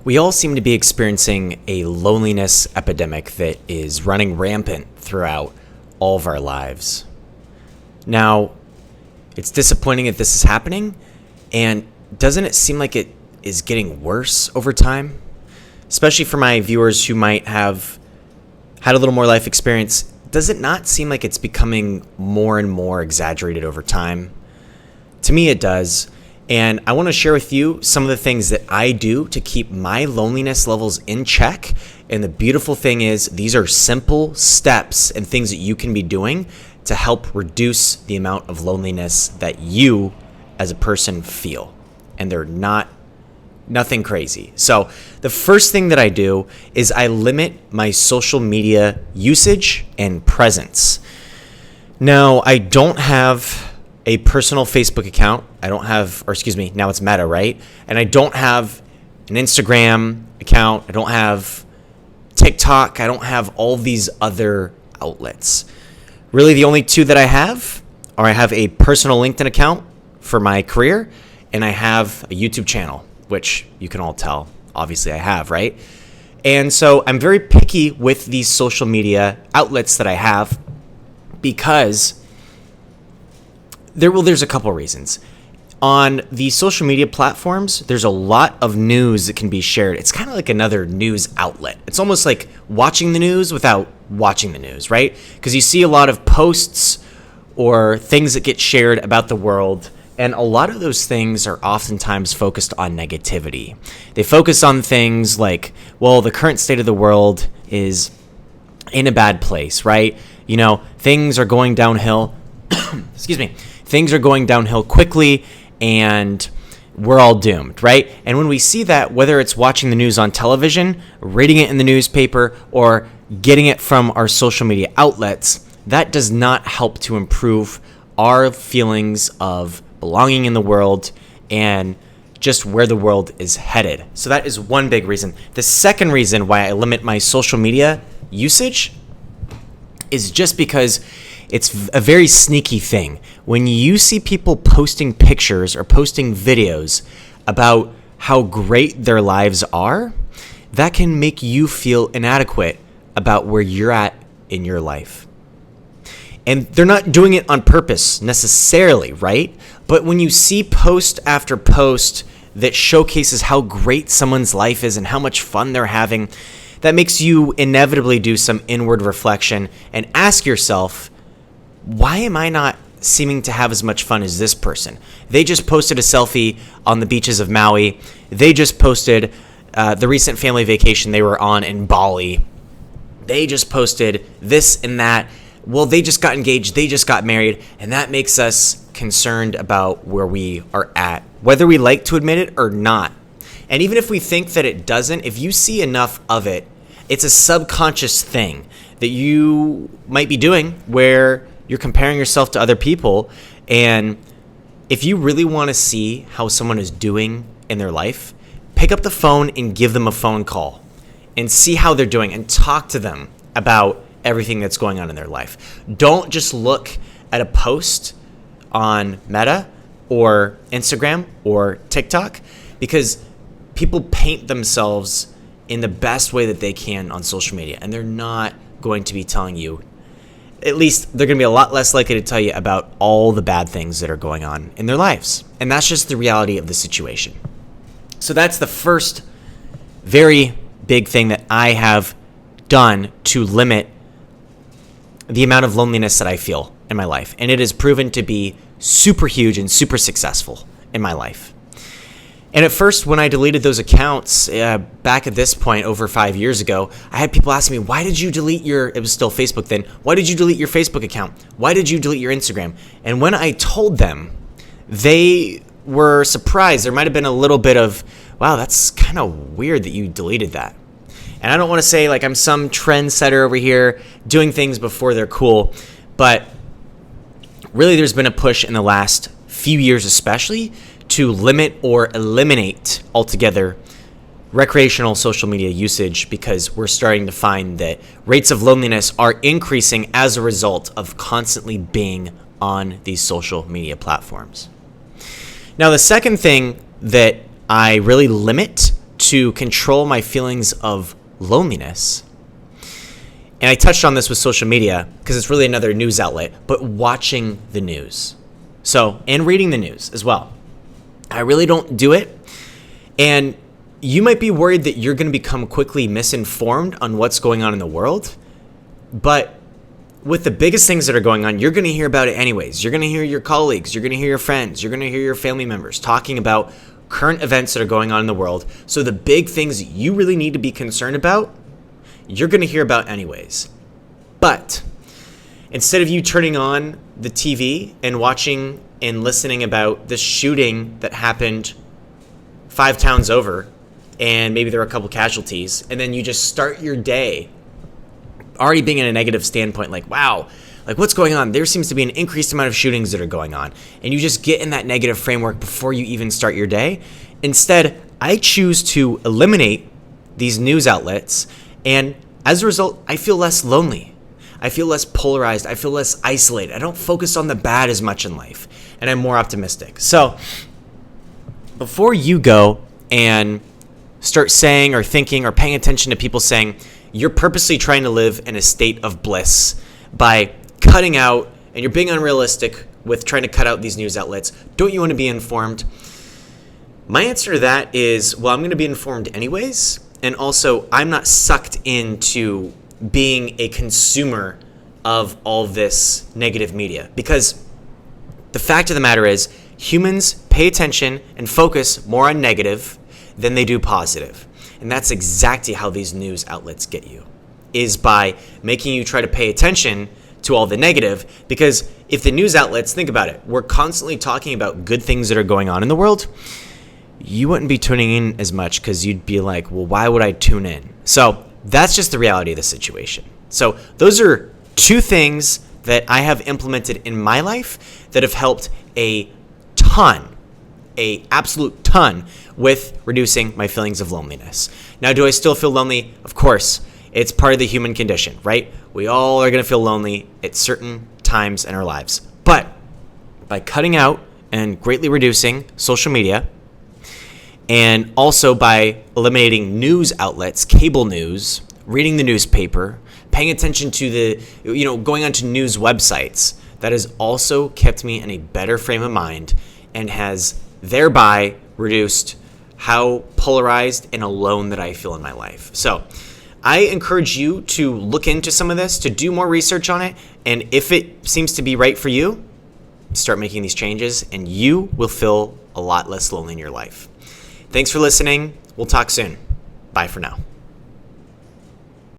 We all seem to be experiencing a loneliness epidemic that is running rampant throughout all of our lives. Now, it's disappointing that this is happening, and doesn't it seem like it is getting worse over time? Especially for my viewers who might have had a little more life experience, does it not seem like it's becoming more and more exaggerated over time? To me, it does. And I want to share with you some of the things that I do to keep my loneliness levels in check. And the beautiful thing is, these are simple steps and things that you can be doing to help reduce the amount of loneliness that you as a person feel. And they're nothing crazy. So the first thing that I do is I limit my social media usage and presence. Now, I don't have a personal Facebook account. Now it's Meta, right? And I don't have an Instagram account. I don't have TikTok. I don't have all these other outlets. Really, the only two that I have are I have a personal LinkedIn account for my career, and I have a YouTube channel, which you can all tell, obviously I have, right? And so I'm very picky with these social media outlets that I have because there's a couple reasons. On the social media platforms, there's a lot of news that can be shared. It's kind of like another news outlet. It's almost like watching the news without watching the news, right? Because you see a lot of posts or things that get shared about the world, and a lot of those things are oftentimes focused on negativity. They focus on things like, well, the current state of the world is in a bad place, right? You know, things are going downhill. Excuse me. Things are going downhill quickly, and we're all doomed, right? And when we see that, whether it's watching the news on television, reading it in the newspaper, or getting it from our social media outlets, that does not help to improve our feelings of belonging in the world and just where the world is headed. So that is one big reason. The second reason why I limit my social media usage is just because it's a very sneaky thing. When you see people posting pictures or posting videos about how great their lives are, that can make you feel inadequate about where you're at in your life. And they're not doing it on purpose necessarily, right? But when you see post after post that showcases how great someone's life is and how much fun they're having, that makes you inevitably do some inward reflection and ask yourself, why am I not seeming to have as much fun as this person? They just posted a selfie on the beaches of Maui. They just posted the recent family vacation they were on in Bali. They just posted this and that. Well, they just got engaged. They just got married. And that makes us concerned about where we are at, whether we like to admit it or not. And even if we think that it doesn't, if you see enough of it, it's a subconscious thing that you might be doing where you're comparing yourself to other people. And if you really want to see how someone is doing in their life, pick up the phone and give them a phone call and see how they're doing and talk to them about everything that's going on in their life. Don't just look at a post on Meta or Instagram or TikTok, because people paint themselves in the best way that they can on social media, and they're not going to be telling you, at least they're going to be a lot less likely to tell you about all the bad things that are going on in their lives. And that's just the reality of the situation. So that's the first very big thing that I have done to limit the amount of loneliness that I feel in my life. And it has proven to be super huge and super successful in my life. And at first, when I deleted those accounts, back at this point, over 5 years ago, I had people asking me, why did you delete it was still Facebook then, why did you delete your Facebook account? Why did you delete your Instagram? And when I told them, they were surprised. There might have been a little bit of, wow, that's kind of weird that you deleted that. And I don't want to say like I'm some trendsetter over here doing things before they're cool, but really there's been a push in the last few years especially to limit or eliminate altogether recreational social media usage, because we're starting to find that rates of loneliness are increasing as a result of constantly being on these social media platforms. Now, the second thing that I really limit to control my feelings of loneliness. And I touched on this with social media because it's really another news outlet, but watching the news. So, and reading the news as well. I really don't do it. And you might be worried that you're going to become quickly misinformed on what's going on in the world. But with the biggest things that are going on, you're going to hear about it anyways. You're going to hear your colleagues, you're going to hear your friends, you're going to hear your family members talking about current events that are going on in the world. So the big things you really need to be concerned about, you're going to hear about anyways. But instead of you turning on the TV and watching and listening about the shooting that happened 5 towns over, and maybe there were a couple casualties, and then you just start your day already being in a negative standpoint, like, wow, like what's going on? There seems to be an increased amount of shootings that are going on. And you just get in that negative framework before you even start your day. Instead, I choose to eliminate these news outlets. And as a result, I feel less lonely. I feel less polarized. I feel less isolated. I don't focus on the bad as much in life. And I'm more optimistic. So before you go and start saying or thinking or paying attention to people saying you're purposely trying to live in a state of bliss by cutting out, and you're being unrealistic with trying to cut out these news outlets, don't you want to be informed? My answer to that is, well, I'm going to be informed anyways. And also, I'm not sucked into being a consumer of all this negative media, because the fact of the matter is humans pay attention and focus more on negative than they do positive. And that's exactly how these news outlets get you, is by making you try to pay attention to all the negative. Because if the news outlets, think about it, we're constantly talking about good things that are going on in the world, you wouldn't be tuning in as much because you'd be like, well, why would I tune in? So that's just the reality of the situation. So those are 2 things that I have implemented in my life that have helped a absolute ton with reducing my feelings of loneliness. Now, do I still feel lonely? Of course. It's part of the human condition, right? We all are going to feel lonely at certain times in our lives. But by cutting out and greatly reducing social media, and also by eliminating news outlets, cable news, reading the newspaper, paying attention to going onto news websites, that has also kept me in a better frame of mind and has thereby reduced how polarized and alone that I feel in my life. So I encourage you to look into some of this, to do more research on it, and if it seems to be right for you, start making these changes, and you will feel a lot less lonely in your life. Thanks for listening. We'll talk soon. Bye for now.